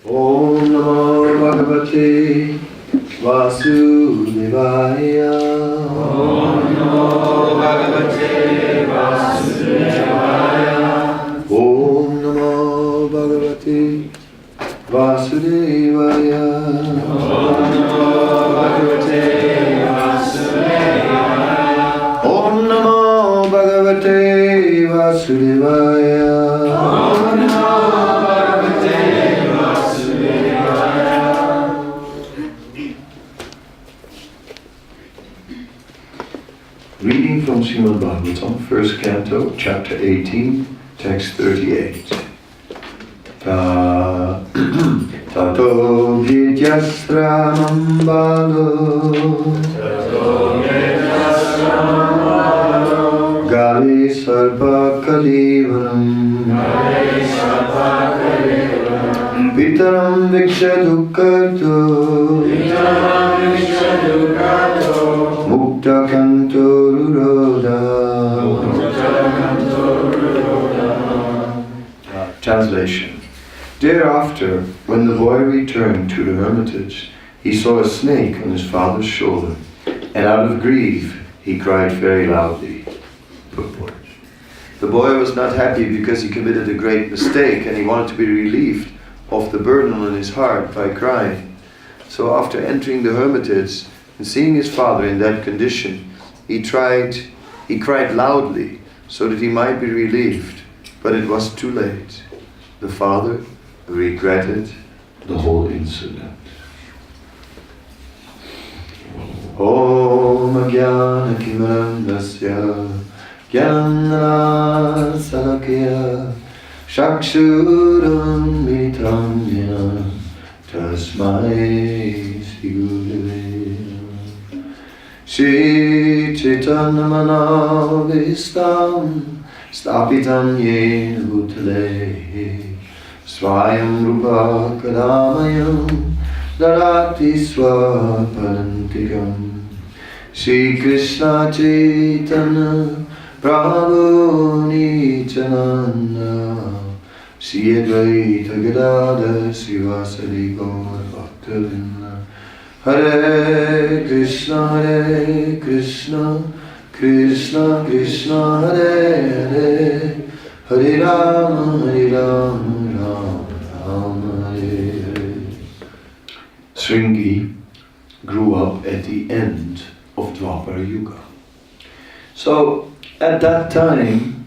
Om Namo Bhagavate Vasudevaya. Om Namo Bhagavate Vasudevaya. Om Namo Bhagavate Vasudevaya. Om Namo Bhagavate Vasudevaya. Om Namo Bhagavate Vasudevaya. Om Namo Bhagavate Vasudevaya. Reading from Srimad-bhagavatam, first canto, chapter 18, text 38. Tato vidyasramam balo gali sarpa kalivanam pitaram vikshadukkato mukta kanto ruroda. Translation. Thereafter, when the boy returned to the hermitage, he saw a snake on his father's shoulder, and out of grief he cried very loudly. Purport. The boy was not happy because he committed a great mistake, and he wanted to be relieved of the burden on his heart by crying. So after entering the hermitage and seeing his father in that condition, he cried loudly so that he might be relieved, but it was too late. The father regretted the whole incident. Om Jnana Kimarandasya Jnana Salakya Shakshuram Mitam Jnana Tasmai Shri Gurave Shri Chaitanya Manavistam Stapitam Yena Bhutale Swayam Rupa Kadamayam Darati Swapadantikam Shri Krishna Chaitanya Prabhu Nityananda Shri Advaita Gadadhara Srivasadi Gaur Bhaktavinda Hare Krishna Krishna Krishna Hare Hare Hare Rama Rama Rama Hare Hare. Sringi grew up at the end of Dwapara Yuga. So at that time,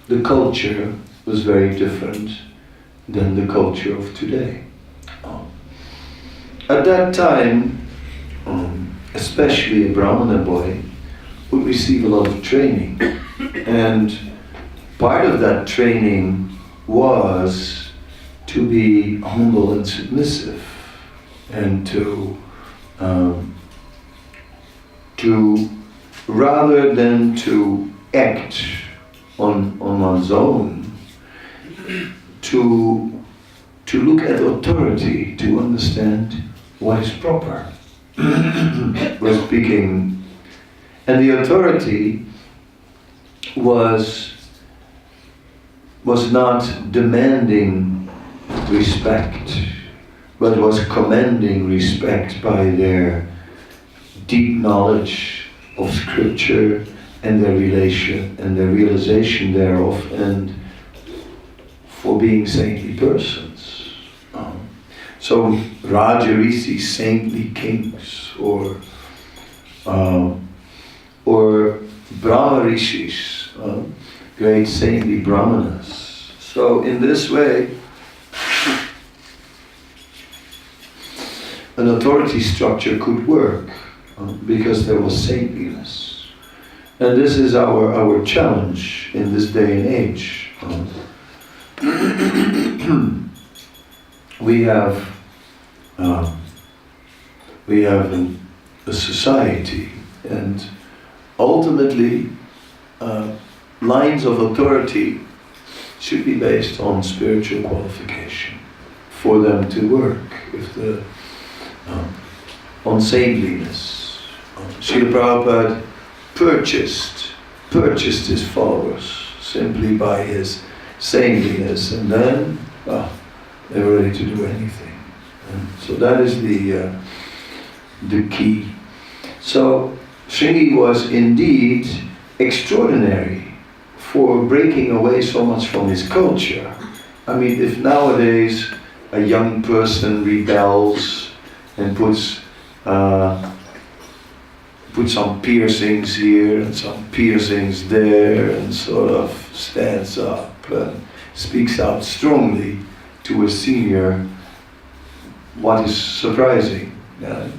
the culture was very different than the culture of today. At that time, especially a Brahmana boy would receive a lot of training, and part of that training was to be humble and submissive, and to rather than to act on one's own, to look at authority, to understand what is proper. Was speaking, and the authority was not demanding respect, but was commanding respect by their deep knowledge of scripture and their relation and their realization thereof, and for being saintly persons. So Rajarisi, saintly kings, or Brahma rishis, great saintly brahmanas. So in this way, an authority structure could work because there was saintliness. And this is our challenge in this day and age. We have a society, and ultimately lines of authority should be based on spiritual qualification for them to work. If on saintliness, Srila Prabhupada purchased his followers simply by his saintliness, and then never ready to do anything. And so that is the key. So Shringi was indeed extraordinary for breaking away so much from his culture. I mean, if nowadays a young person rebels and puts some piercings here and some piercings there and sort of stands up and speaks out strongly to a senior, what is surprising? Then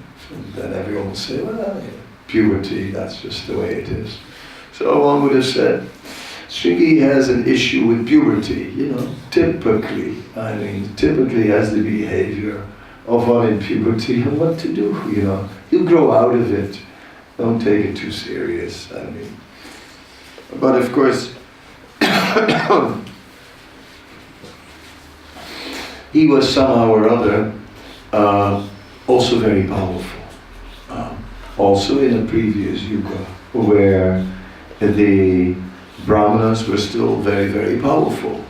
everyone will say, well, puberty, that's just the way it is. So one would have said, Shringi has an issue with puberty, typically has the behavior of one in puberty and what to do, You grow out of it. Don't take it too serious, But of course, he was somehow or other also very powerful. Also in a previous yuga, where the Brahmanas were still very, very powerful.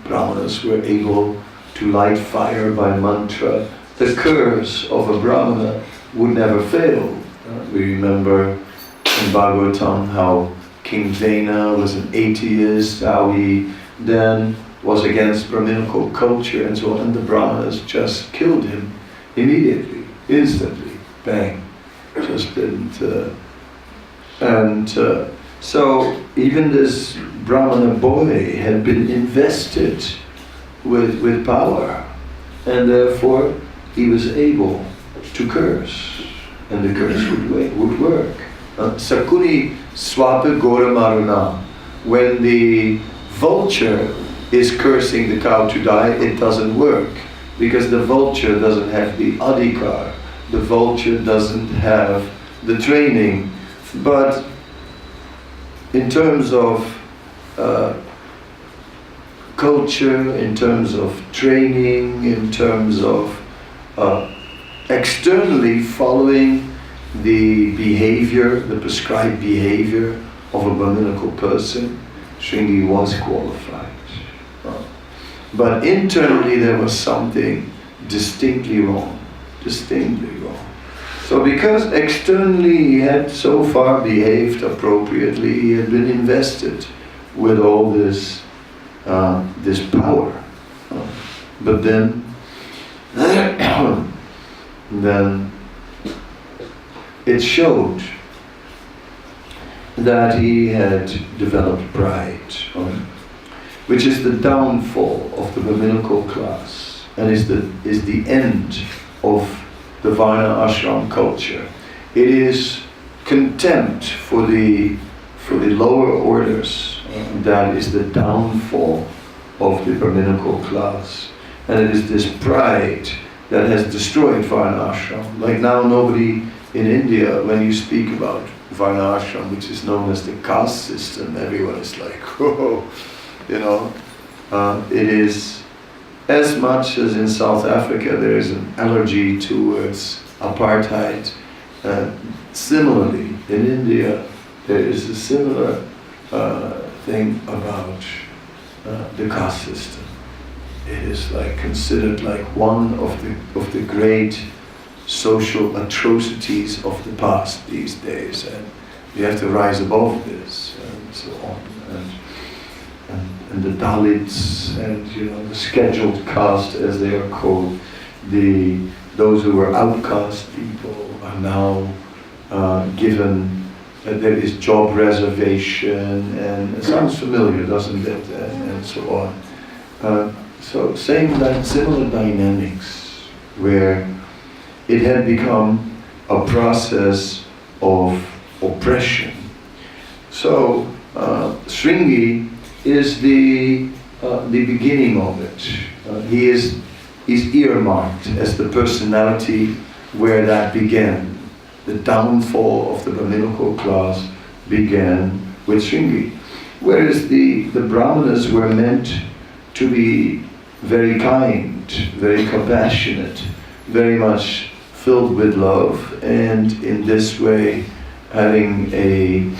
Brahmanas were able to light fire by mantra. The curse of a Brahmana would never fail. We remember in Bhagavatam how King Vena was an atheist, how he then was against Brahminical culture and so on, and the Brahmanas just killed him immediately, instantly, bang. Just didn't. So even this Brahmana boy had been invested with power, and therefore he was able to curse, and the curse would work. Sakuni swapa gora maruna. When the vulture is cursing the cow to die, it doesn't work, because the vulture doesn't have the adhikar. The vulture doesn't have the training. But in terms of culture, in terms of training, in terms of externally following the behavior, the prescribed behavior of a Brahminical person, Shringi was qualified. But internally there was something distinctly wrong. So because externally he had so far behaved appropriately, he had been invested with all this power. But then it showed that he had developed pride, which is the downfall of the Brahminical class, and is the end of the Varna ashram culture. It is contempt for the lower orders that is the downfall of the Brahminical class, and it is this pride that has destroyed Varna ashram. Like now, nobody in India, when you speak about Varna ashram, which is known as the caste system, everyone is like, whoa, it is. As much as in South Africa there is an allergy towards apartheid, similarly in India there is a similar thing about the caste system. It is like considered like one of the great social atrocities of the past these days, and you have to rise above this and so on. And the Dalits and the scheduled caste, as they are called, those who were outcast people are now given. There is job reservation, and it sounds familiar, doesn't it? And so on. So similar dynamics, where it had become a process of oppression. So Shringi is the beginning of it. He's earmarked as the personality where that began. The downfall of the Brahminical class began with Shringi. Whereas the Brahmanas were meant to be very kind, very compassionate, very much filled with love, and in this way having a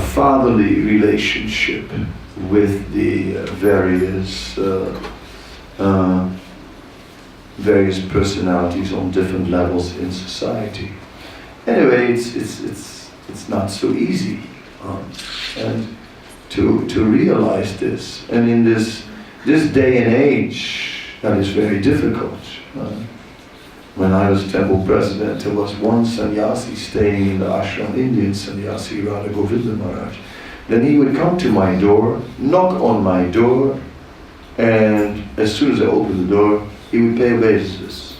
fatherly relationship with the various various personalities on different levels in society. Anyway, it's not so easy, and to realize this, and in this day and age, that is very difficult. When I was temple president, there was one sannyasi staying in the ashram, Indian sannyasi, Radha Govinda Maharaj. Then he would come to my door, knock on my door, and as soon as I opened the door, he would pay obeisances.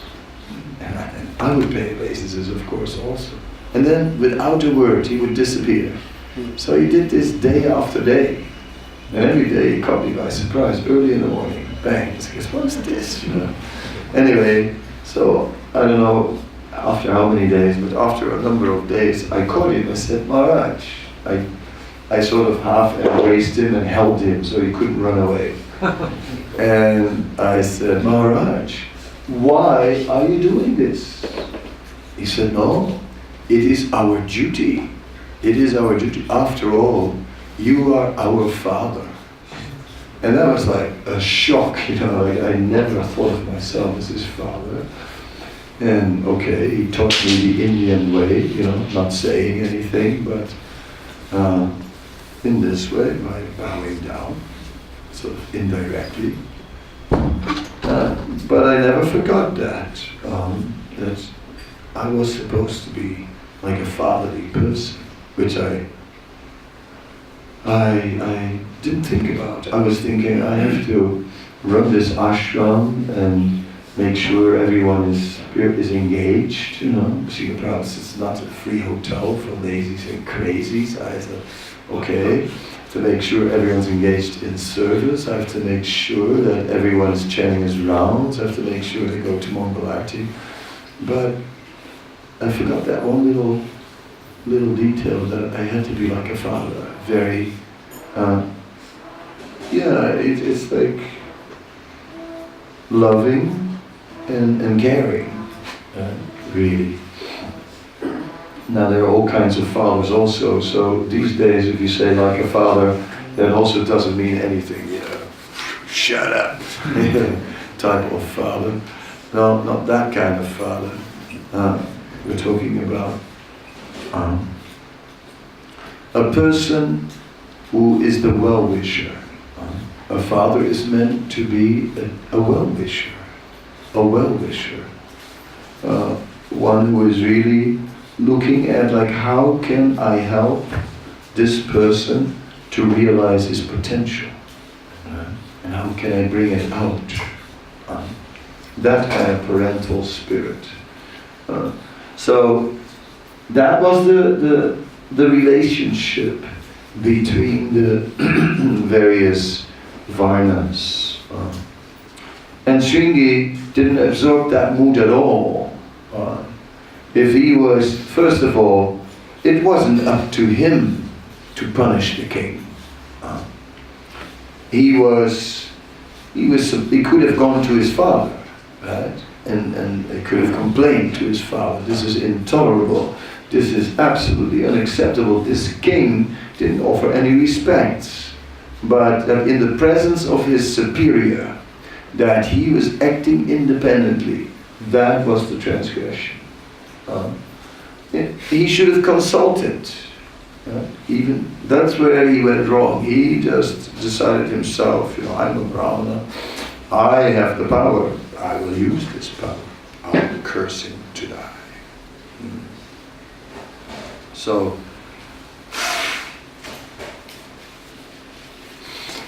And I would pay obeisances, of course, also. And then, without a word, he would disappear. So he did this day after day. And every day he caught me by surprise, early in the morning. Bang, he says, what's this, Anyway, so, I don't know after how many days, but after a number of days, I called him. I said, Maharaj, I sort of half embraced him and held him so he couldn't run away. And I said, Maharaj, why are you doing this? He said, no, it is our duty. It is our duty. After all, you are our father. And that was like a shock, I never thought of myself as his father. And okay, he taught me the Indian way, not saying anything, but in this way, by bowing down, sort of indirectly. But I never forgot that I was supposed to be like a fatherly person, which I didn't think about. I was thinking I have to run this ashram and make sure everyone is engaged, Srila Prabhupada says it's not a free hotel for lazies and crazies. I said, okay, to make sure everyone's engaged in service, I have to make sure that everyone is chanting his rounds, I have to make sure they go to Mangalarti. But I forgot that one little detail, that I had to be like a father, very, it's like loving and caring, really. Now there are all kinds of fathers also, so these days if you say like a father, that also doesn't mean anything, shut up, type of father. No, not that kind of father. We're talking about a person who is the well-wisher. A father is meant to be a well-wisher. A well-wisher. One who is really looking at like, how can I help this person to realize his potential? And how can I bring it out? That kind of parental spirit. So that was the relationship between the various varnas. And Shringi didn't absorb that mood at all. If he was, first of all, it wasn't up to him to punish the king. He could have gone to his father, right? And he could have complained to his father, this is intolerable, this is absolutely unacceptable. This king didn't offer any respect, but that in the presence of his superior, that he was acting independently, that was the transgression. He should have consulted. Even that's where he went wrong. He just decided himself, I'm a Brahmana, I have the power, I will use this power, I will curse him to die. So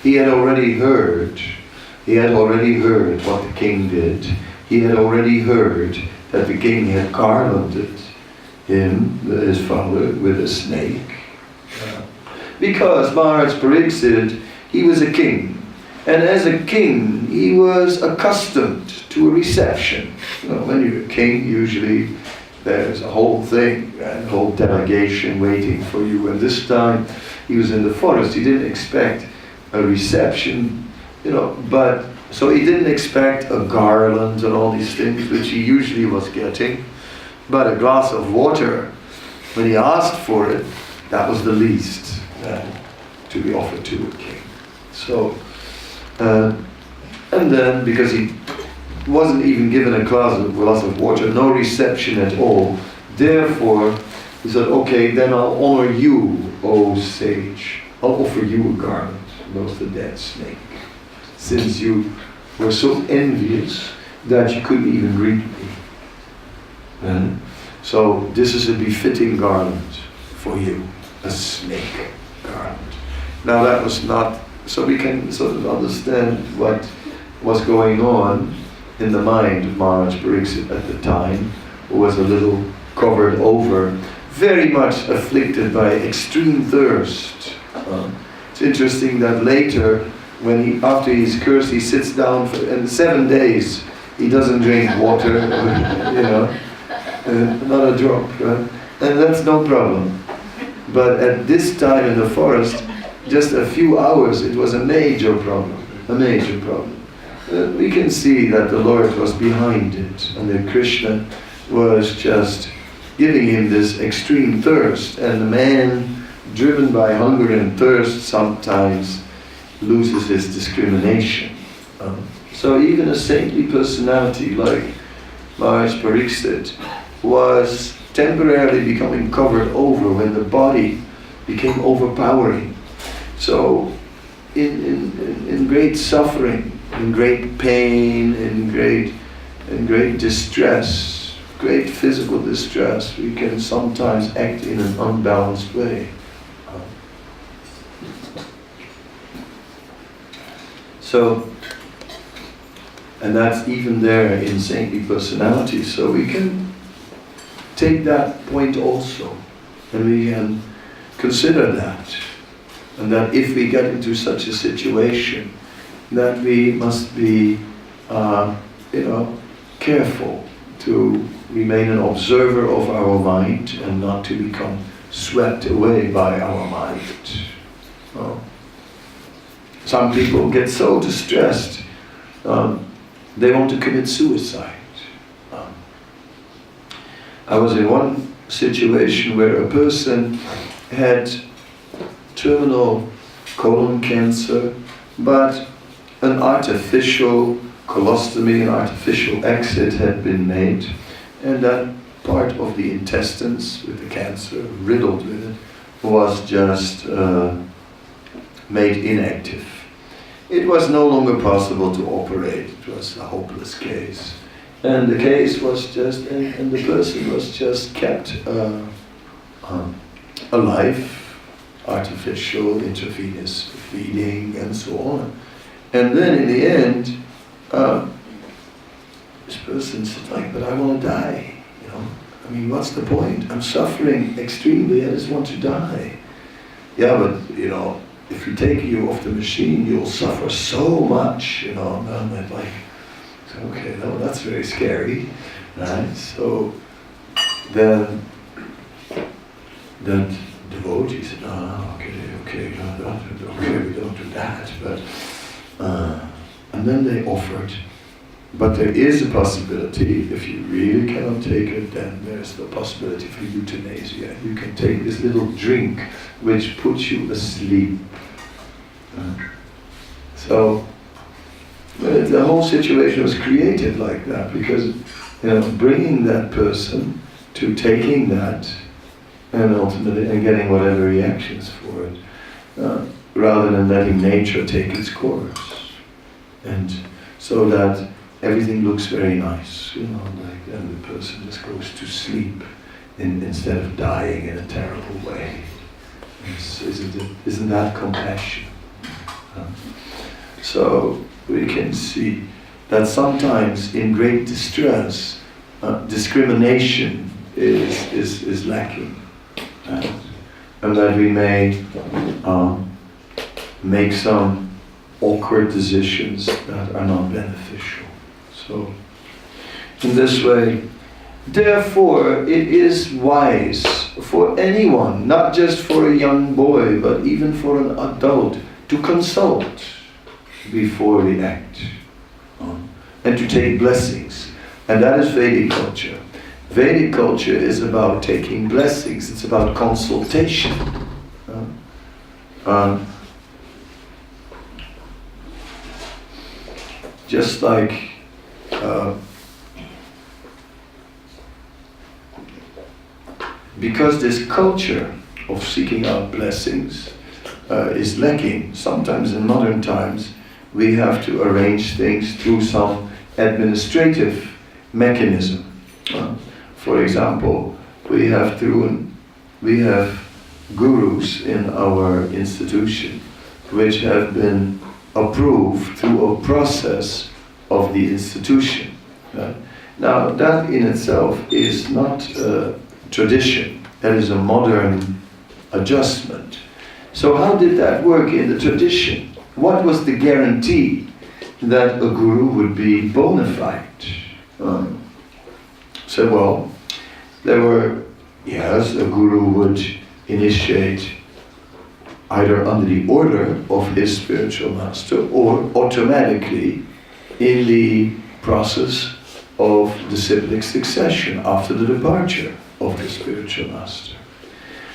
he had already heard what the king did. He had already heard that the king had garlanded him, his father, with a snake. Because Maharaj Pariksit, he was a king. And as a king, he was accustomed to a reception. When you're a king, usually there's a whole thing, a whole delegation waiting for you. And this time, he was in the forest. He didn't expect a reception, but so he didn't expect a garland and all these things, which he usually was getting. But a glass of water, when he asked for it, that was the least to be offered to a king. So, and then because he wasn't even given a glass of water, no reception at all. Therefore, he said, okay, then I'll honor you, O sage. I'll offer you a garland. That was the dead snake. Since you were so envious that you couldn't even greet me. So this is a befitting garland for you, a snake garland. Now that was not, so we can sort of understand what was going on in the mind of Maharaj Pariksit at the time, who was a little covered over, very much afflicted by extreme thirst. It's interesting that later, after he's cursed, he sits down and 7 days he doesn't drink water, not a drop, right? And that's no problem. But at this time in the forest, just a few hours, it was a major problem, we can see that the Lord was behind it, and that Krishna was just giving him this extreme thirst, and the man, driven by hunger and thirst, sometimes loses his discrimination. So even a saintly personality like Maharaj Pariksit was temporarily becoming covered over when the body became overpowering. So in great suffering, in great pain, in great distress, great physical distress, we can sometimes act in an unbalanced way. So, and that's even there in saintly personalities. So we can take that point also, and we can consider that. And that if we get into such a situation, that we must be, careful to remain an observer of our mind and not to become swept away by our mind. Some people get so distressed, they want to commit suicide. I was in one situation where a person had terminal colon cancer, but an artificial colostomy, an artificial exit had been made, and that part of the intestines with the cancer, riddled with it, was just made inactive. It was no longer possible to operate. It was a hopeless case. And the case was just, and the person was just kept alive, artificial, intravenous feeding, and so on. And then in the end, this person said, but I want to die. I mean, what's the point? I'm suffering extremely. I just want to die. Yeah, but if we take you off the machine, you'll suffer so much. And I'm like, okay, no, that's very scary, right? So then that devotee said, okay, we don't do that. But and then they offered, but there is a possibility, if you really cannot take it, then there's the possibility for euthanasia. You can take this little drink which puts you asleep. So the whole situation was created like that because bringing that person to taking that and ultimately getting whatever reactions for it, rather than letting nature take its course, and so that everything looks very nice, and the person just goes to sleep instead of dying in a terrible way. Isn't that compassion? So we can see that sometimes in great distress, discrimination is lacking, and that we may make some awkward decisions that are not beneficial. So, in this way, therefore, it is wise for anyone, not just for a young boy, but even for an adult, to consult before we act, and to take blessings. And that is Vedic culture. Vedic culture is about taking blessings. It's about consultation. Just like because this culture of seeking out blessings is lacking. Sometimes in modern times we have to arrange things through some administrative mechanism. For example, we have gurus in our institution which have been approved through a process of the institution. Now that in itself is not tradition, that is a modern adjustment. So how did that work in the tradition? What was the guarantee that a guru would be bona fide? So well, there were, yes, a guru would initiate either under the order of his spiritual master or automatically in the process of disciplic succession after the departure of the spiritual master.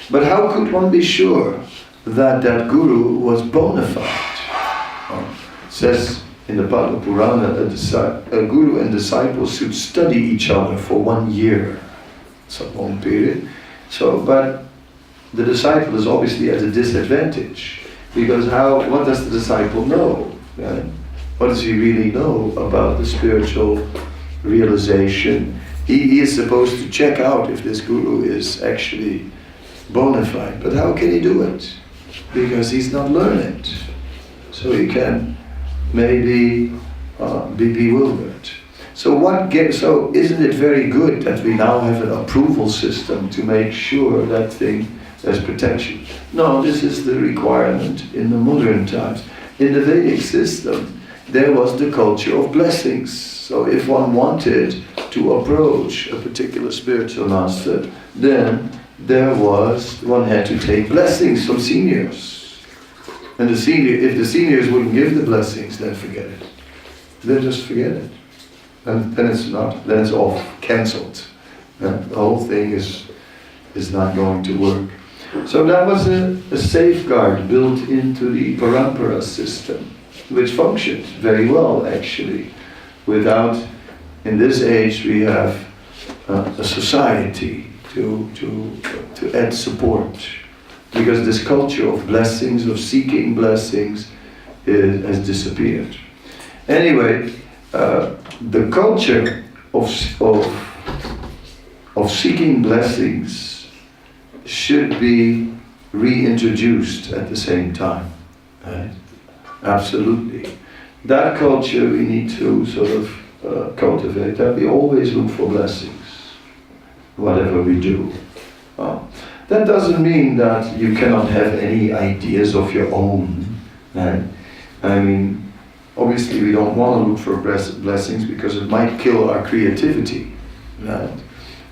But how could one be sure that that guru was bona fide? It says in the Padma Purana, a guru and disciple should study each other for 1 year. It's a long period. But the disciple is obviously at a disadvantage, because what does the disciple know? Right? What does he really know about the spiritual realization? He is supposed to check out if this guru is actually bona fide, but how can he do it? Because he's not learned. So he can maybe be bewildered. So isn't it very good that we now have an approval system to make sure that there's protection? No, this is the requirement in the modern times. In the Vedic system, there was the culture of blessings. So if one wanted to approach a particular spiritual master, then one had to take blessings from seniors. And if the seniors wouldn't give the blessings, then forget it. Then just forget it. And then it's off, cancelled. The whole thing is not going to work. So that was a safeguard built into the parampara system, which functioned very well actually. In this age we have a society to add support, because this culture of blessings, of seeking blessings, has disappeared. Anyway, the culture of seeking blessings should be reintroduced at the same time. Right? Absolutely. That culture we need to sort of cultivate, that we always look for blessings, whatever we do. That doesn't mean that you cannot have any ideas of your own. Right? I mean, obviously we don't want to look for blessings because it might kill our creativity. Right?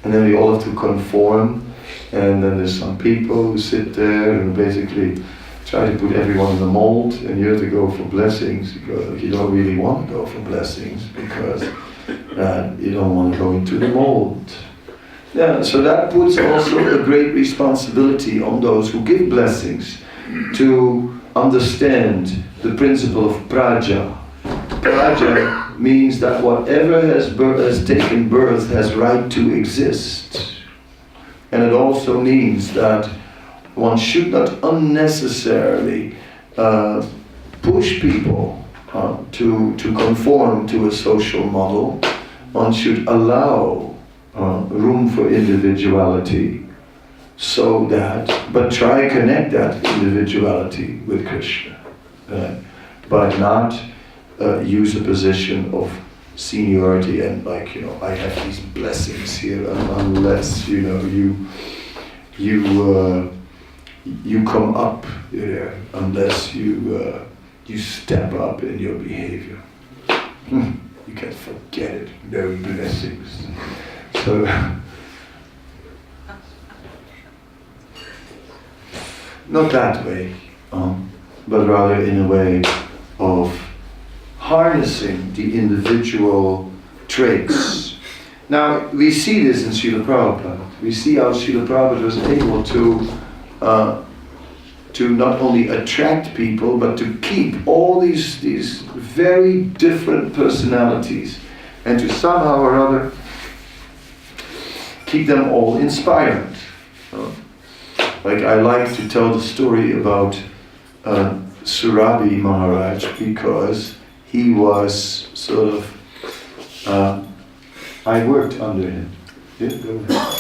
And then we all have to conform, and then there's some people who sit there and basically try to put everyone in the mold, and you have to go for blessings because you don't really want to go for blessings because you don't want to go into the mold. Yeah, so that puts also a great responsibility on those who give blessings to understand the principle of praja. Praja means that whatever has taken birth has right to exist. And it also means that one should not unnecessarily push people to conform to a social model. One should allow room for individuality, but try to connect that individuality with Krishna, but not use a position of seniority and I have these blessings here, unless you come up, unless you step up in your behavior. You can forget it, no blessings. So, not that way, but rather in a way of harnessing the individual traits. Now, we see this in Srila Prabhupada. We see how Srila Prabhupada was able to not only attract people, but to keep all these very different personalities and to somehow or other keep them all inspired. Like I like to tell the story about Surabhi Maharaj, because he was sort of, I worked under him. Yeah, go ahead.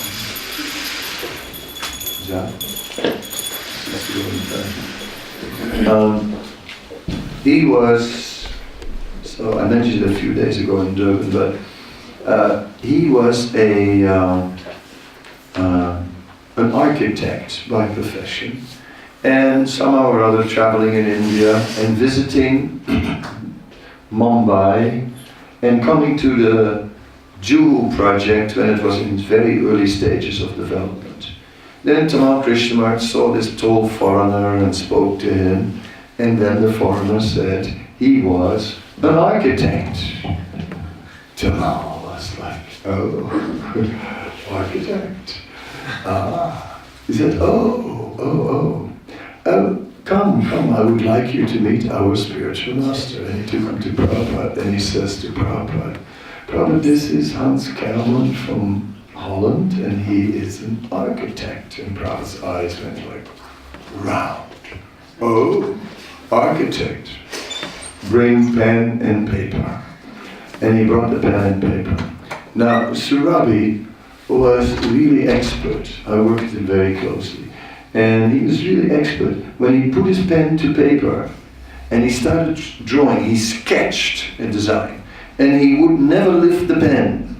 He was, so I mentioned it a few days ago in Durban, but he was an architect by profession, and somehow or other traveling in India and visiting Mumbai and coming to the Juhu project when it was in very early stages of development. Then Tamal Krishnamurti saw this tall foreigner and spoke to him, and then the foreigner said he was an architect. Tamal was like, oh, architect. He said, come, I would like you to meet our spiritual master. And he took him to Prabhupada, and he says to Prabhupada, Prabhupada, this is Hans Kelman from Holland, and he is an architect. And Prabhupada's eyes went like round. Oh, architect. Bring pen and paper. And he brought the pen and paper. Now, Surabhi was really expert. I worked with him very closely. And he was really expert. When he put his pen to paper and he started drawing, he sketched a design. And he would never lift the pen.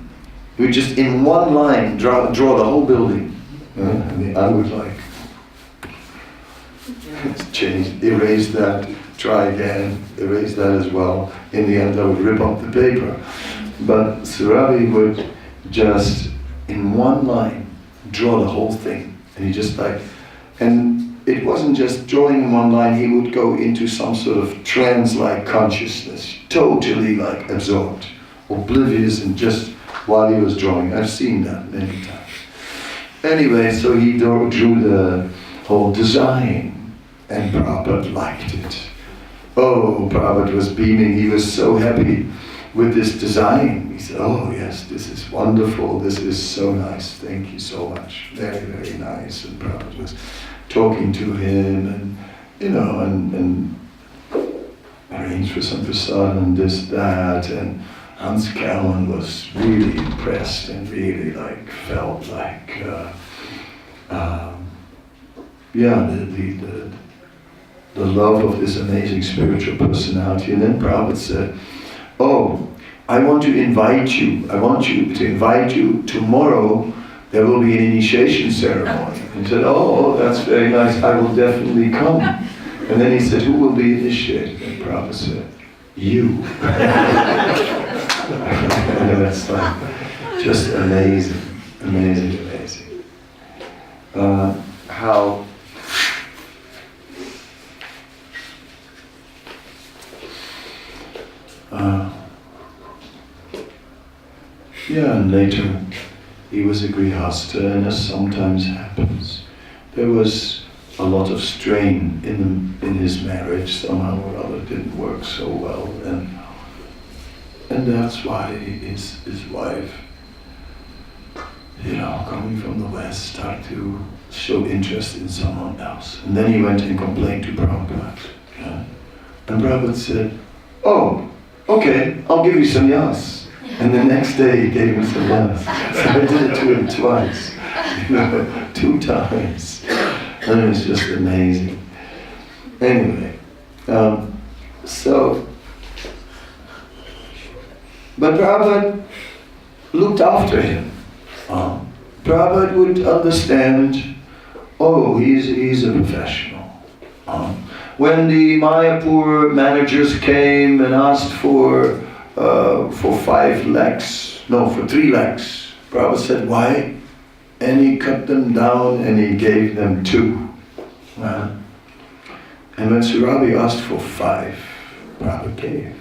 He would just in one line draw the whole building. I would like, change, erase that, try again, erase that as well. In the end I would rip up the paper. But Surabhi would just in one line draw the whole thing. And he just like, and it wasn't just drawing in one line, he would go into some sort of trance-like consciousness, totally like absorbed, oblivious, and just while he was drawing. I've seen that many times. Anyway, so he drew the whole design, and Prabhupada liked it. Oh, Prabhupada was beaming, he was so happy with this design. He said, oh yes, this is wonderful, this is so nice, thank you so much, very, very nice. And Prabhupada was talking to him, and and arranged for some prasad and this, that, and Hans Kelman was really impressed and really like felt like the love of this amazing spiritual personality. And then Prabhupada said, oh, I want to invite you tomorrow. There will be an initiation ceremony. He said, oh, that's very nice, I will definitely come. And then he said, who will be initiated? And Prabhupada said, you. And that's like, just amazing. How and later he was a grihastha, and as sometimes happens, there was a lot of strain in his marriage. Somehow or other didn't work so well, and that's why his wife, coming from the West, started to show interest in someone else. And then he went and complained to Prabhupada. Yeah? And Prabhupada said, oh, okay, I'll give you sannyas. And the next day he gave him sannyas. So I did it to him twice, 2 times. And it was just amazing. Anyway, but Prabhupada looked after him. Prabhupada would understand, oh, he's a professional. When the Mayapur managers came and asked for 3 lakhs, Prabhupada said, why? And he cut them down and he gave them 2. And when Surabhi asked for 5, Prabhupada gave.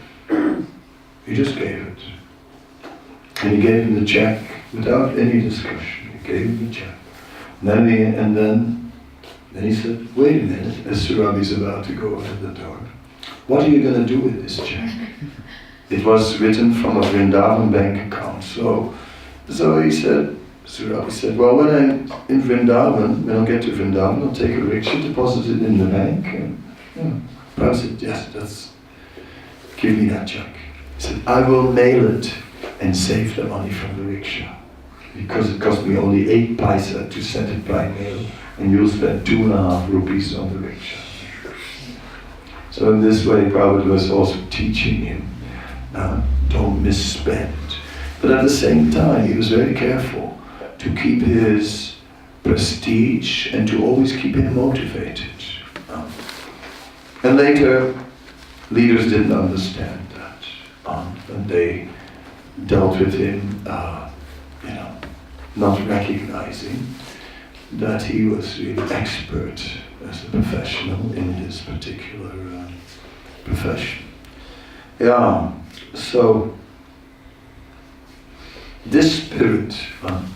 He just gave it. And he gave him the check without any discussion. He gave him the check. And then he said, wait a minute, as Surabhi's about to go out the door, what are you going to do with this check? it was written from a Vrindavan bank account. So he said, Sri Rama said, well, when I'm in Vrindavan, when I get to Vrindavan, I'll take a rickshaw, deposit it in the bank, and Prabhupada said, yes, give me that check. He said, I will mail it and save the money from the rickshaw, because it cost me only 8 paisa to send it by mail, and you'll spend 2.5 rupees on the rickshaw. So in this way, Prabhupada was also teaching him, don't misspend. But at the same time, he was very careful to keep his prestige and to always keep him motivated. And later, leaders didn't understand that. And they dealt with him, not recognizing that he was really expert as a professional in his particular profession. Yeah, so this spirit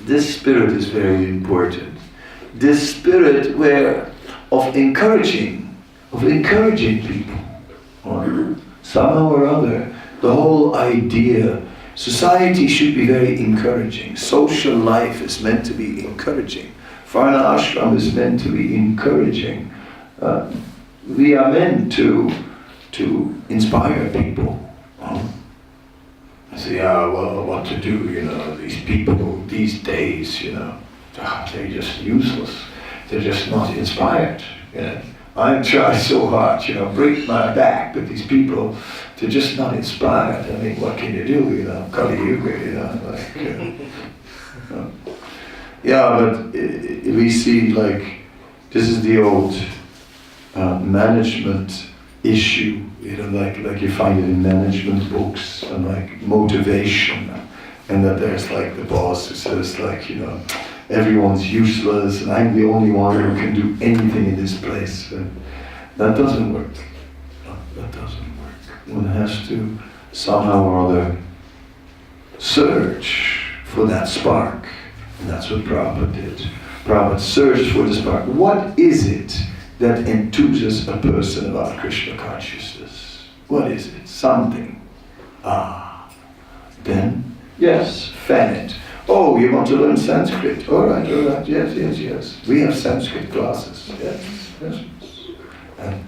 is very important. This spirit of encouraging people, or somehow or other, the whole idea, society should be very encouraging. Social life is meant to be encouraging. Varna ashram is meant to be encouraging. We are meant to inspire people. I say, well, what to do, these people these days, they're just useless. They're just not inspired. I try so hard, break my back, but these people, they're just not inspired. I mean, what can you do, Kali Yuga, Yeah, but we see, this is the old management issue, like you find it in management books, and motivation, and that there's the boss who says everyone's useless and I'm the only one who can do anything in this place. And that doesn't work. That doesn't work. One has to somehow or other search for that spark. And that's what Prabhupada did. Prabhupada searched for the spark. What is it that enthuses a person about Krishna consciousness? What is it? Something. Then, yes, fan it. Oh, you want to learn Sanskrit? All right, yes. We have Sanskrit classes, yes. And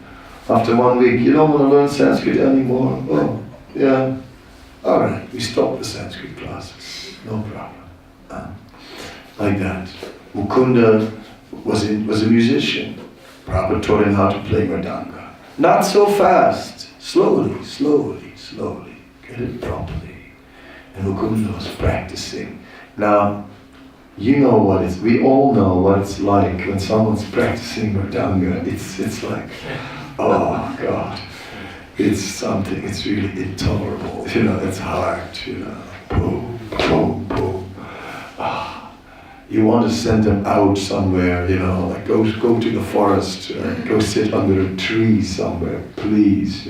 after 1 week, you don't want to learn Sanskrit anymore? Oh, yeah. All right, we stop the Sanskrit classes, no problem. Like that. Mukunda was a musician. Prabhupada taught him how to play mridanga. Not so fast, slowly. Get it properly. And Mukunda was practicing. Now, we all know what it's like when someone's practicing mridanga. It's like, oh God, it's something, it's really intolerable, it's hard, boom. You want to send them out somewhere, go to the forest, go sit under a tree somewhere, please,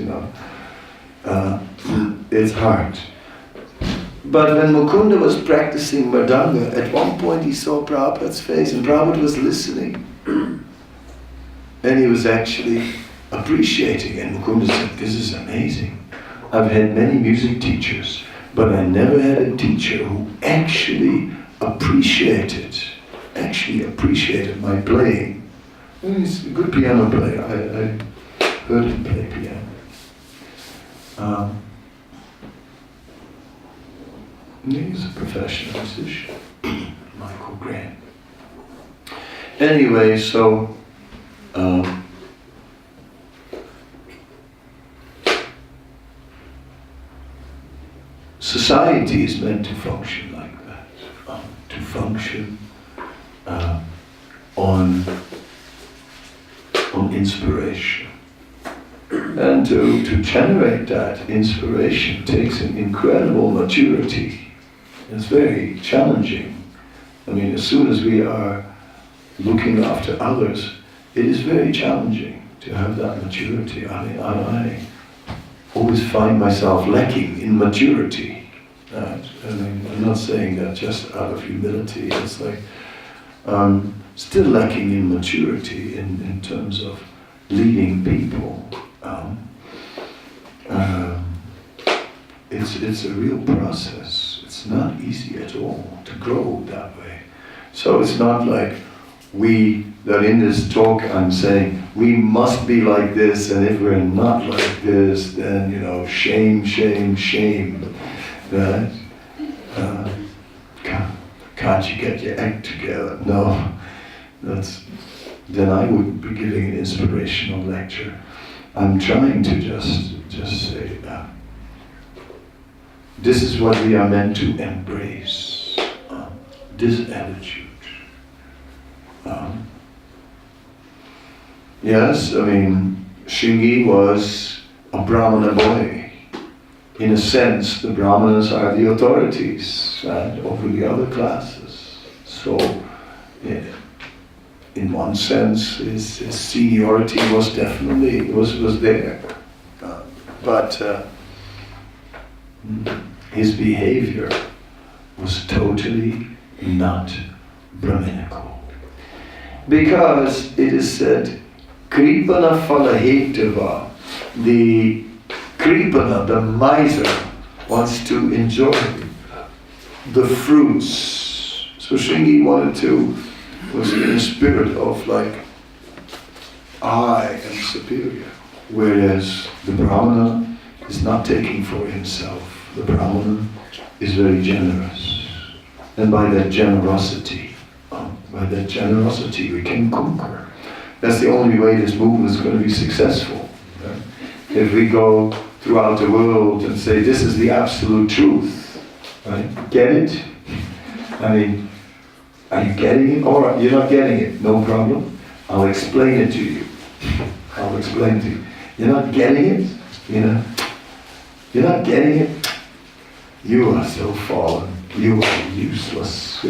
it's hard. But when Mukunda was practicing mridanga, at one point he saw Prabhupada's face, and Prabhupada was listening. And he was actually appreciating, and Mukunda said, this is amazing. I've had many music teachers, but I never had a teacher who actually appreciated my playing. He's a good piano player. I heard him play piano. He's a professional musician, Michael Grant. Anyway, so society is meant to function like that, to function on inspiration. And to generate that inspiration takes an incredible maturity. It's very challenging. I mean, as soon as we are looking after others, it is very challenging to have that maturity. I mean, I always find myself lacking in maturity. I mean, I'm not saying that just out of humility. It's still lacking in maturity in terms of leading people. If it's a real process. It's not easy at all to grow that way. So it's not like that in this talk I'm saying, we must be like this, and if we're not like this, then, shame, shame, shame. Right? Can't you get your act together? No. Then I wouldn't be giving an inspirational lecture. I'm trying to just say that. This is what we are meant to embrace. This attitude. Yes, Shringi was a Brahmana boy. In a sense, the Brahmanas are the authorities, right, over the other classes. So, in one sense, his seniority was definitely was there, but his behavior was totally not Brahminical, because it is said, Kripana Phalahetava, the Kripana, the miser, wants to enjoy the fruits. So Shringi was in a spirit of I am superior, whereas the Brahmana is not taking for himself. The Brahmana is very generous, and by that generosity we can conquer. That's the only way this movement is going to be successful. Right? If we go throughout the world and say this is the absolute truth, right? Get it? Are you getting it? Or you're not getting it? No problem. I'll explain it to you. You're not getting it? You're not getting it? You are so fallen. You are useless.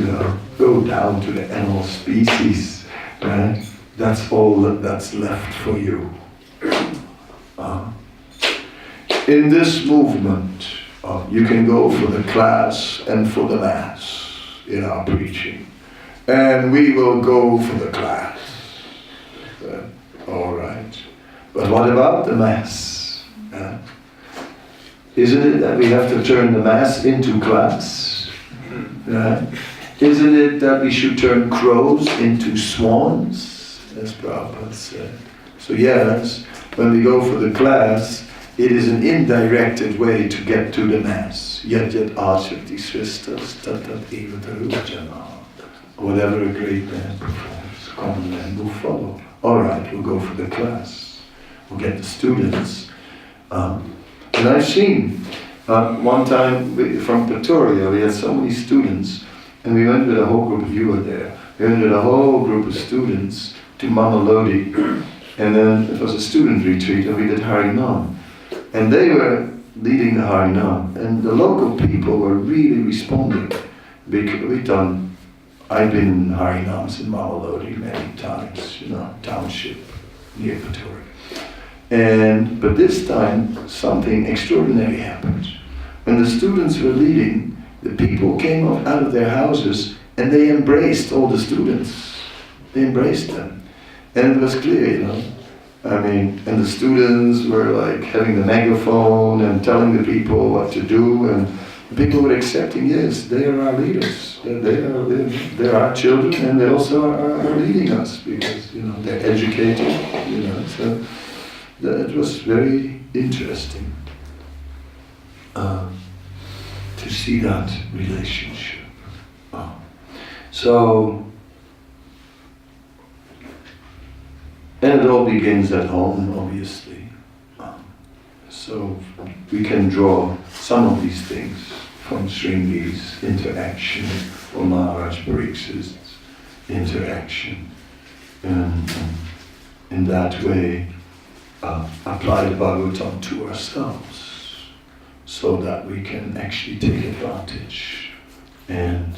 Go down to the animal species. Right? That's all that's left for you. In this movement, you can go for the class and for the mass in our preaching. And we will go for the class. All right. But what about the mass? Isn't it that we have to turn the mass into class? Isn't it that we should turn crows into swans? As Prabhupada said. So yes, when we go for the class, it is an indirected way to get to the mass. Yet achati sristas tatat eva tarujana. Whatever a great man performs, common man will follow. All right, we'll go for the class. We'll get the students. And I've seen, one time from Pretoria, we had so many students, and we went with a whole group, you were there, we went with a whole group of students to Mama Lodi, and then it was a student retreat, and we did Harinam. And they were leading the Harinam, and the local people were really responding. I've been in Harinams in Mama Lodi many times, township near Pretoria. But this time, something extraordinary happened. When the students were leading, the people came out of their houses and they embraced all the students. They embraced them. And it was clear, and the students were having the megaphone and telling the people what to do, and the people were accepting, yes, they are our leaders. They're our children, and they also are leading us because, they're educated, so it was very interesting to see that relationship. And it all begins at home, obviously. So we can draw some of these things from Shringi's interaction or Maharaj Parikshit's interaction. And in that way, apply the Bhagavatam to ourselves so that we can actually take advantage and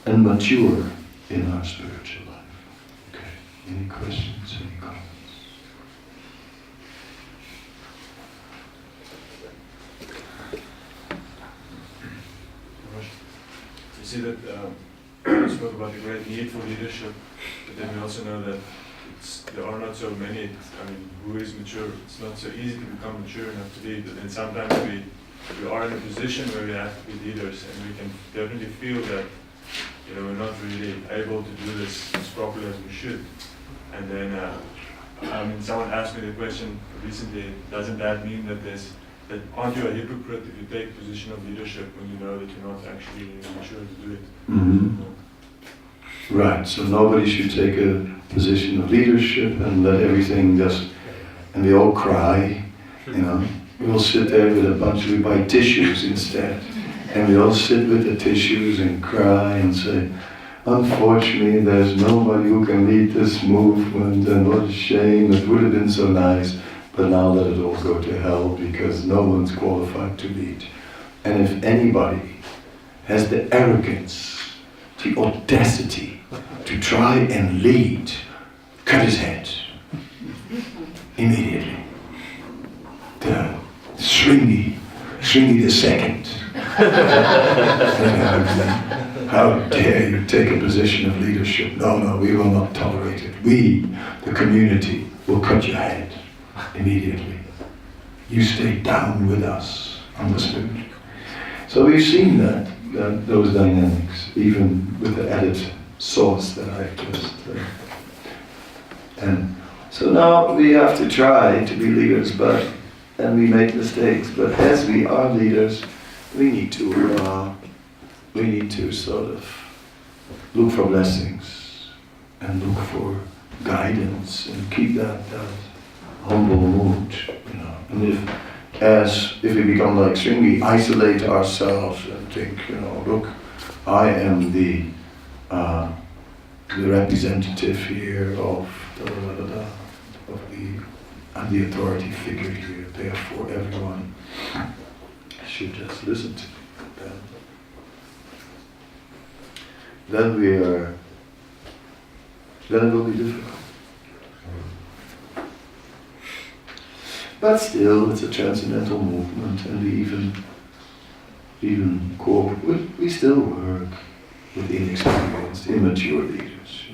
mature in our spiritual life. Okay. Any questions? Any comments? You see that you spoke about the great need for leadership, but then we also know that there are not so many, who is mature. It's not so easy to become mature enough to lead, but then sometimes we are in a position where we have to be leaders, and we can definitely feel that, we're not really able to do this as properly as we should. And then, someone asked me the question recently, doesn't that mean that aren't you a hypocrite if you take a position of leadership when you know that you're not actually mature to do it? Mm-hmm. Right, so nobody should take a position of leadership and let everything and we all cry, We all sit there with we buy tissues instead. And we all sit with the tissues and cry and say, unfortunately there's nobody who can lead this movement, and what a shame, it would have been so nice, but now let it all go to hell because no one's qualified to lead. And if anybody has the arrogance, the audacity to try and lead, cut his head immediately. The Shringi the second. How dare you take a position of leadership? No, we will not tolerate it. We, the community, will cut your head immediately. You stay down with us. Understood? So we've seen those dynamics, even with the added sauce that I've just... and so now we have to try to be leaders, and we make mistakes, but as we are leaders, we need to sort of look for blessings and look for guidance and keep that humble mood, And if we become like Shringi, isolate ourselves and think, look, I am the representative here I'm the authority figure here, therefore everyone should just listen to me. Then it will be difficult. But still, it's a transcendental movement, and we even we still work with inexperienced, immature leaders.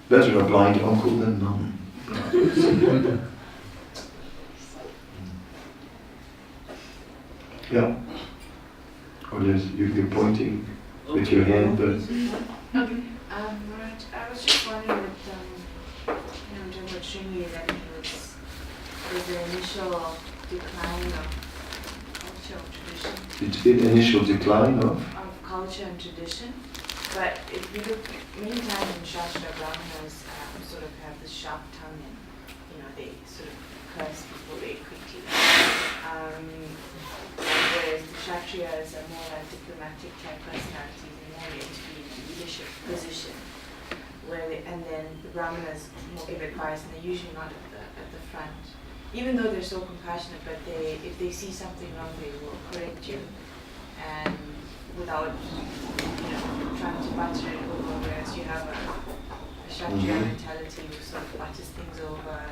Better a blind uncle than none. Yeah. Or you're pointing with your hand, but... Okay. I was just wondering that, in terms of Shringi, that there's an initial decline of culture or tradition. The initial decline of culture and tradition. But if you look, many times in Shastra, Brahmanas sort of have this sharp tongue, and they sort of curse people very quickly. Whereas the Kshatriyas are more like diplomatic type personalities and more meant to be in a leadership position. And then the Brahmanas more give advice, and they're usually not at the front. Even though they're so compassionate, but if they see something wrong, they will correct you, and without trying to butter it over. Whereas you have a Kshatriya mentality who sort of butters things over,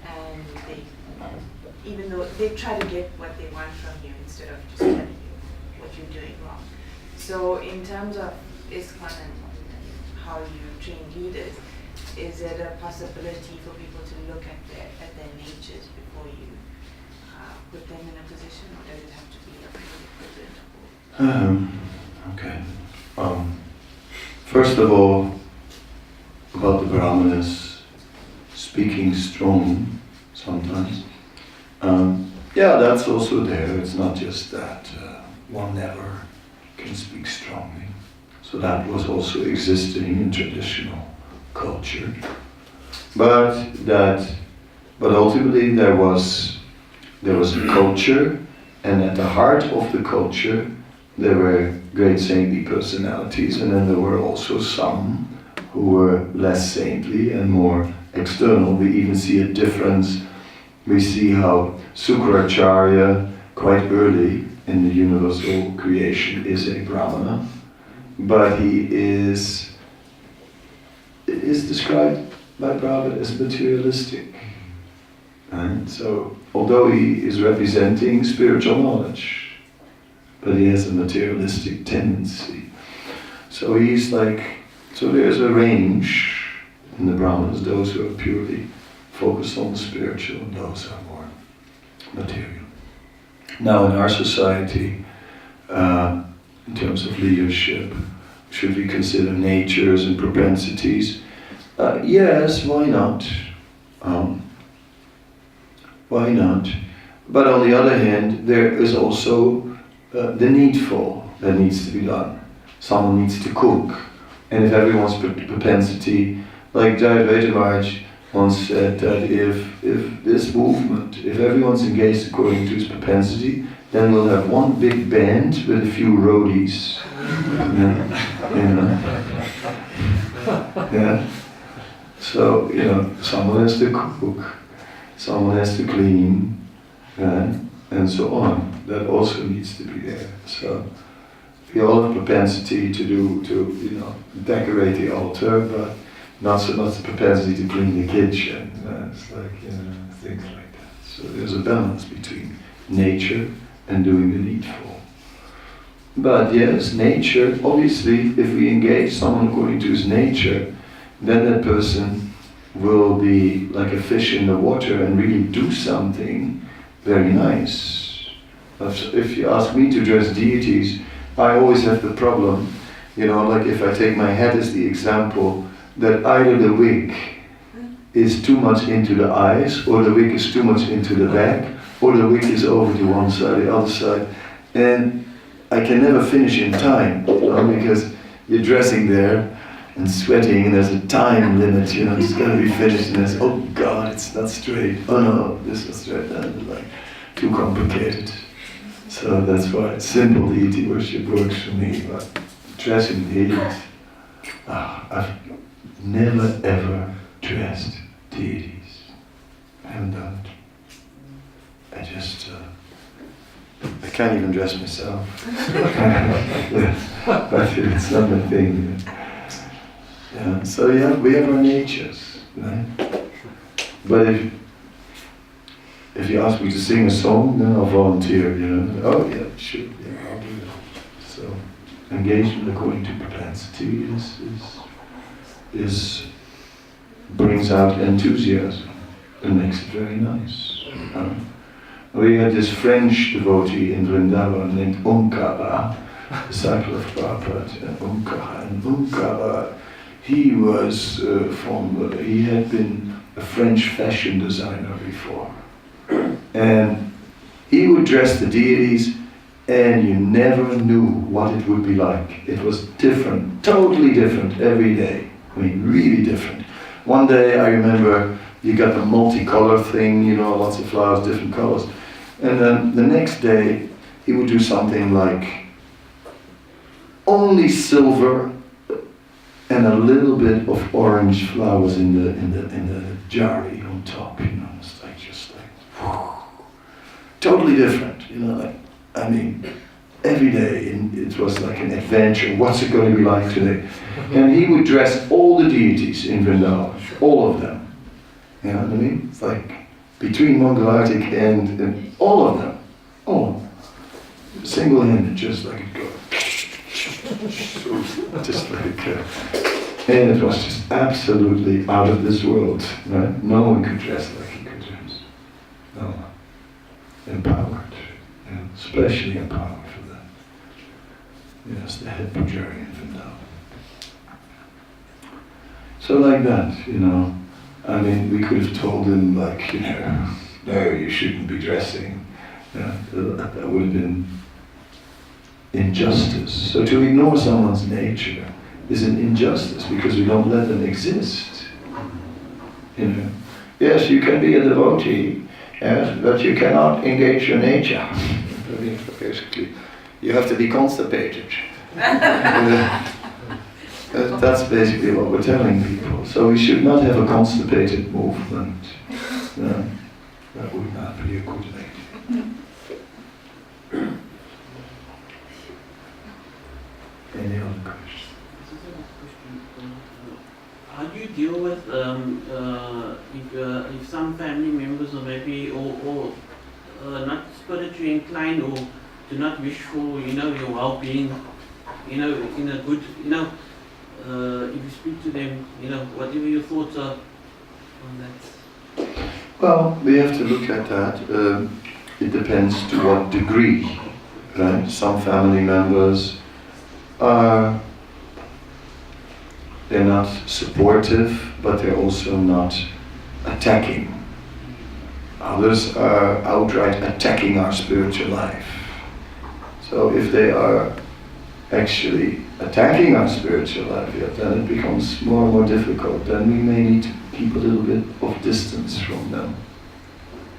and even though they try to get what they want from you instead of just telling you what you're doing wrong. So in terms of ISKCON and how you train leaders, is it a possibility for people to look at their natures before you put them in a position, or does it have to be a prerequisite? Okay. First of all, about the Brahmanas speaking strong sometimes. That's also there. It's not just that one never can speak strongly. So that was also existing in traditional culture. But ultimately there was a culture, and at the heart of the culture there were great saintly personalities, and then there were also some who were less saintly and more external. We even see a difference. We see how Sukracharya, quite early in the universal creation, is a Brahmana, but he is described by Prabhupada as materialistic. And so, although he is representing spiritual knowledge, but he has a materialistic tendency. So there's a range And the Brahmanas, those who are purely focused on the spiritual, and those are more material. Now in our society, in terms of leadership, should we consider natures and propensities? Yes, why not? Why not? But on the other hand, there is also the needful that needs to be done. Someone needs to cook. And if everyone's propensity, like Jayadvaita Maharaj once said that if this movement, if everyone's engaged according to his propensity, then we'll have one big band with a few roadies. Yeah. So, someone has to cook, someone has to clean, and so on. That also needs to be there. So we all have propensity to decorate the altar, but not so much the propensity to clean the kitchen. It's like, things like that. So there's a balance between nature and doing the needful. But yes, nature, obviously, if we engage someone according to his nature, then that person will be like a fish in the water and really do something very nice. If you ask me to dress deities, I always have the problem, like if I take my head as the example, that either the wig is too much into the eyes, or the wig is too much into the back, or the wig is over to one side, the other side. And I can never finish in time, because you're dressing there and sweating, and there's a time limit, it's got to be finished, and there's, oh God, it's not straight. Oh no, this is straight. That's like too complicated. So that's why simple deity worship works for me, but dressing deities, I've never ever dressed deities. I haven't done it. I can't even dress myself. But it's not my thing. Yeah. So we have our natures, right? But if you ask me to sing a song, then I'll volunteer, Oh yeah, sure, yeah, I'll do it. So engagement according to propensity is brings out enthusiasm and makes it very nice. We had this French devotee in Vrindavan named Omkara, disciple of Prabhupada, and Omkara, he was he had been a French fashion designer before. And he would dress the deities and you never knew what it would be like. It was different, totally different every day. I mean, really different. One day I remember you got the multicolor thing, lots of flowers, different colors. And then the next day he would do something like only silver and a little bit of orange flowers in the jarry on top, It's like just like whew, totally different, every day it was like an adventure. What's it going to be like today? And he would dress all the deities in Vrindavan, all of them. You know what I mean? It's like between Mangalartik and all of them, single-handed, just like it goes. Just like, and it was just absolutely out of this world, right? No one could dress like he could dress. No one. Empowered, especially empowered for that. Yes, the head pujari in Vrindavan. So like that, we could have told him like, no, you shouldn't be dressing. That would have been injustice. So to ignore someone's nature is an injustice because we don't let them exist. Yes, you can be a devotee, yes, but you cannot engage your nature. Basically, you have to be constipated. That's basically what we're telling people. So we should not have a constipated movement. That would not be a good idea. Any other questions? How do you deal with if some family members or maybe or not spiritually inclined or do not wish for your well-being, in a good if you speak to them, whatever your thoughts are on that. Well, we have to look at that. It depends to what degree, right? Some family members they're not supportive, but they're also not attacking. Others are outright attacking our spiritual life. So if they are actually attacking our spiritual life, then it becomes more and more difficult. Then we may need to keep a little bit of distance from them,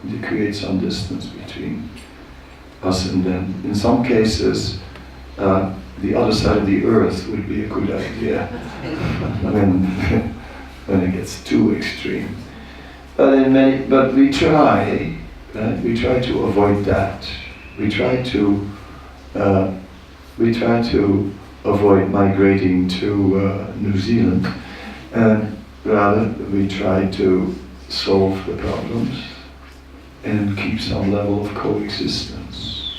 to create some distance between us and them. In some cases, the other side of the earth would be a good idea when it gets too extreme. But we try, right? We try to avoid that. We try to avoid migrating to New Zealand, and rather we try to solve the problems and keep some level of coexistence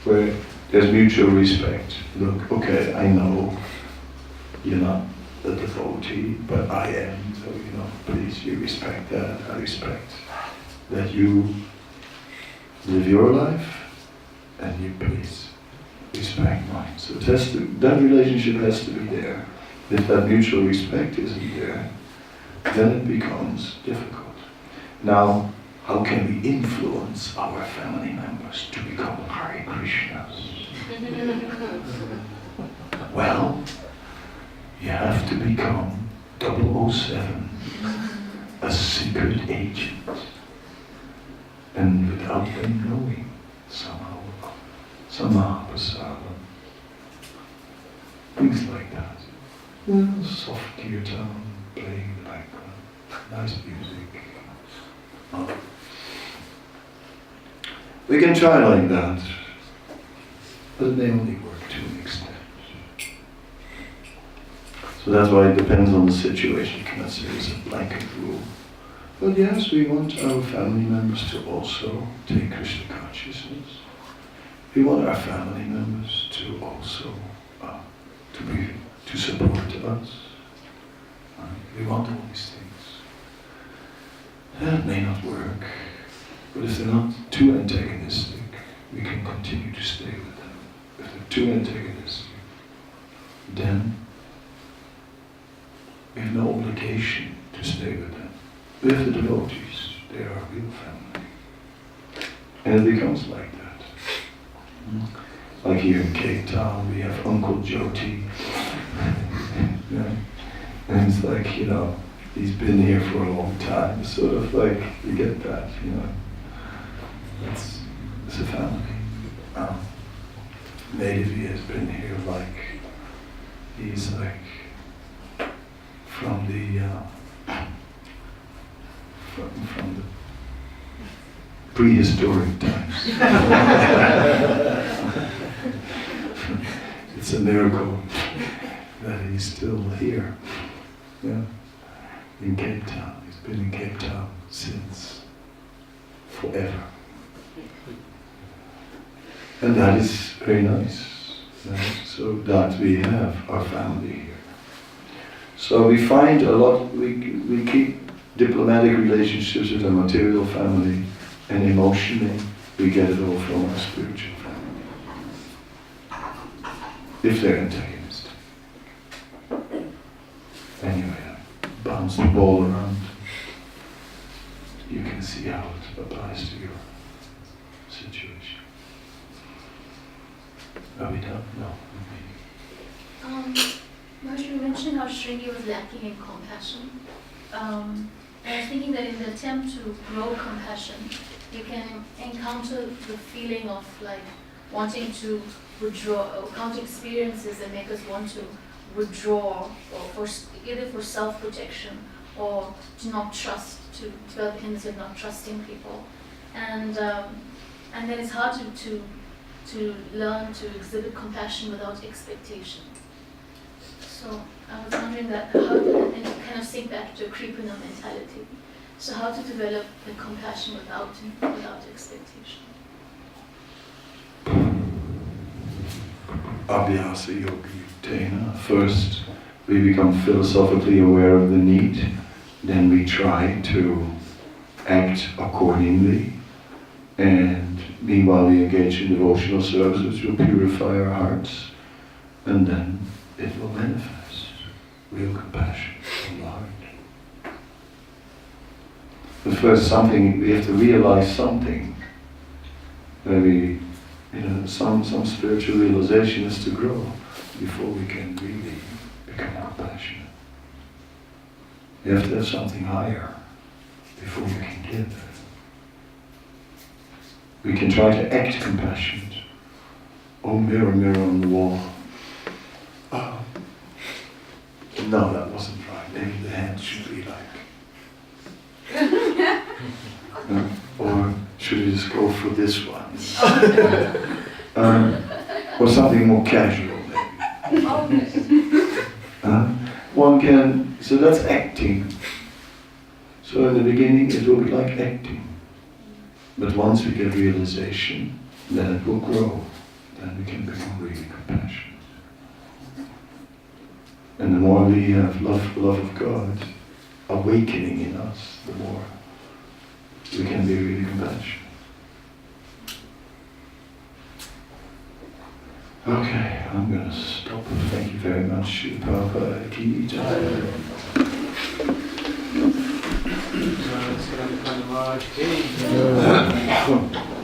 where there's mutual respect. Look, okay, I know you're not a devotee, but I am, so please, you respect that, I respect that you live your life, and you please respect mine. So that relationship has to be there. If that mutual respect isn't there, then it becomes difficult. Now, how can we influence our family members to become Hare Krishnas? Well, you have to become 007, a secret agent. And without them knowing, somehow, Samahaprasadam, things like that. Soft kirtan playing in the background, nice music. We can try like that, but it may only work to an extent. So that's why it depends on the situation. You cannot say it's a blanket rule. But yes, we want our family members to also take Krishna consciousness. We want our family members to also to support us. We want all these things. That may not work, but if they're not too antagonistic, we can continue to stay with them. If they're too antagonistic, then we have no obligation to stay with them. We have the devotees, they are our real family. And it becomes like that. Like here in Cape Town, we have Uncle Jyoti. And it's like, he's been here for a long time. Sort of like, you get that, It's a family. Madhavi has been here he's from the prehistoric times. It's a miracle that he's still here, in Cape Town. He's been in Cape Town since forever. And that is very nice. So that we have our family here. So we find a lot, we keep diplomatic relationships with our material family, and emotionally we get it all from our spiritual family. If they're antagonistic. Anyway, I bounce the ball around. You can see how it applies to your situation. Are we done? No. Maharaj, you mentioned how Shringi was lacking in compassion. I was thinking that in the attempt to grow compassion, you can encounter the feeling of wanting to withdraw, or counter experiences that make us want to withdraw, or either for self-protection or to not trust, to develop a tendency of not trusting people, and then it's hard to learn to exhibit compassion without expectation. So I was wondering that how to kind of sink back to a Kripana mentality. So how to develop the compassion without expectation. Abhyasa yogi tena. First, we become philosophically aware of the need, then we try to act accordingly, and meanwhile we engage in devotional service which will purify our hearts, and then it will manifest real compassion from the heart. But first we have to realize something. Maybe, some spiritual realization is to grow before we can really become compassionate. You have to have something higher before you can give. We can try to act compassionate. Oh, mirror, mirror on the wall. Oh, no, that wasn't right. Maybe the hand should be like. Or should we just go for this one? Or something more casual, maybe. One can, so that's acting. So in the beginning it will be like acting. But once we get realization, then it will grow. Then we can become really compassionate. And the more we have love of God awakening in us, the more we can be really compassionate. Okay, I'm going to stop. Thank you very much. Prabhupada Ki Jai. Kadamba Kanana Swami.